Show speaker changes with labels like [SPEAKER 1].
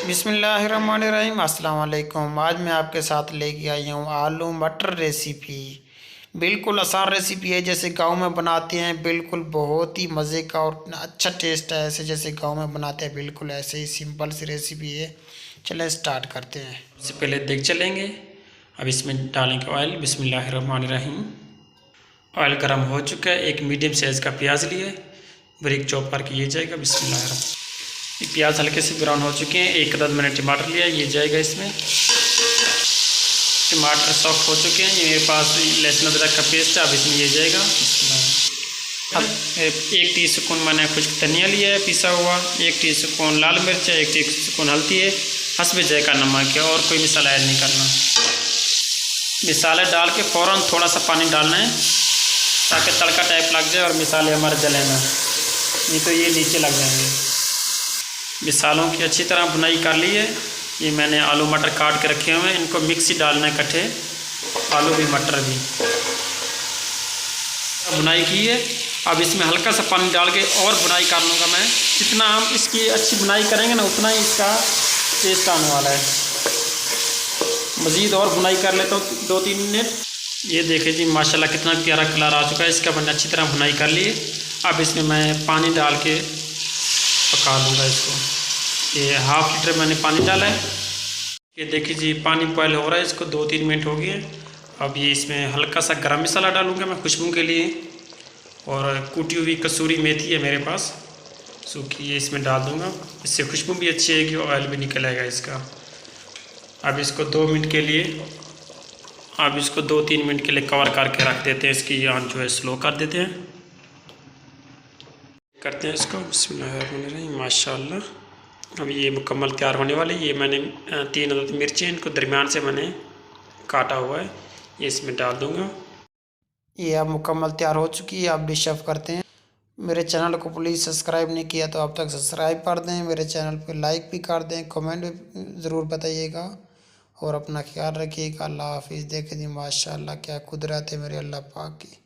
[SPEAKER 1] बिस्मिल्लाहिर्रहमानिर्रहीम अस्सलाम वालेकुम। आज मैं आपके साथ लेके आई हूँ आलू मटर रेसिपी। बिल्कुल आसान रेसिपी है, जैसे गांव में बनाते हैं। बिल्कुल बहुत ही मज़े का और अच्छा टेस्ट है, ऐसे जैसे गांव में बनाते हैं बिल्कुल ऐसे ही सिंपल सी रेसिपी है। चलें स्टार्ट करते हैं।
[SPEAKER 2] सबसे पहले देख चलेंगे। अब इसमें डालेंगे ऑयल। बिस्मिल्लाहिर्रहमानिर्रहीम। ऑयल गर्म हो चुका है। एक मीडियम साइज़ का प्याज लिए बारीक चॉप करके ये जाएगा। बिस्मिल्लाहिर्रहमानिर्रहीम। प्याज हल्के से ब्राउन हो चुके हैं। एक आध मैंने टमाटर लिया, ये जाएगा इसमें। टमाटर सॉफ्ट हो चुके हैं। ये मेरे पास लहसुन अदरक का पेस्ट है, अब इसमें ये जाएगा। अब 1 टीस्पून मैंने खुश्क धनिया लिया है पिसा हुआ, 1 टीस्पून लाल मिर्च है, 1 टीस्पून हल्दी है, हस्ब जायका नमक है, और कोई मसाला ऐड नहीं करना। मसाले डाल के फ़ौरन थोड़ा सा पानी डालना है ताकि तड़का टाइप लग जाए और मसाले हमारे जले ना, नहीं तो ये नीचे लग जाएंगे। मसालों की अच्छी तरह भुनाई कर ली है। ये मैंने आलू मटर काट के रखे हुए हैं, इनको मिक्सी डालना है इकट्ठे, आलू भी मटर भी। भुनाई की है। अब इसमें हल्का सा पानी डाल के और भुनाई कर लूँगा मैं। जितना हम इसकी अच्छी भुनाई करेंगे ना, उतना ही इसका टेस्ट आने वाला है। मज़ीद और भुनाई कर लेता हूँ 2-3 मिनट। ये देखिए जी माशाल्लाह कितना प्यारा कलर आ चुका है इसका। मैंने अच्छी तरह भुनाई कर ली। अब इसमें मैं पानी डाल के पका लूँगा इसको। ये 1/2 लीटर मैंने पानी डाला है। ये देखिए जी पानी बॉयल हो रहा है, इसको 2-3 मिनट हो गए। अब ये इसमें हल्का सा गरम मसाला डालूँगा मैं खुशबू के लिए, और कूटी हुई कसूरी मेथी है मेरे पास सूखी, ये इसमें डाल दूँगा। इससे खुशबू भी अच्छी आएगी और ऑयल भी निकल आएगा इसका। अब इसको 2 मिनट के लिए, अब इसको 2-3 मिनट के लिए कवर करके रख देते हैं। इसकी आंच जो है स्लो कर देते हैं, करते हैं इसको। बिस्मिल्लाहिर्रहमानिर्रहीम। माशाल्लाह अब ये मुकम्मल तैयार होने वाली। ये मैंने 3 अदद मिर्चें इनको दरमियान से मैंने काटा हुआ है, ये इसमें डाल दूँगा।
[SPEAKER 1] ये अब मुकम्मल तैयार हो चुकी है। आप डिश ऑफ करते हैं। मेरे चैनल को प्लीज़ सब्सक्राइब नहीं किया तो अब तक सब्सक्राइब कर दें। मेरे चैनल पे लाइक भी कर दें, कमेंट भी ज़रूर बताइएगा, और अपना ख्याल रखिएगा। अल्लाह हाफिज़। देखें जी माशाल्लाह क्या कुदरत है मेरे अल्लाह पाक की।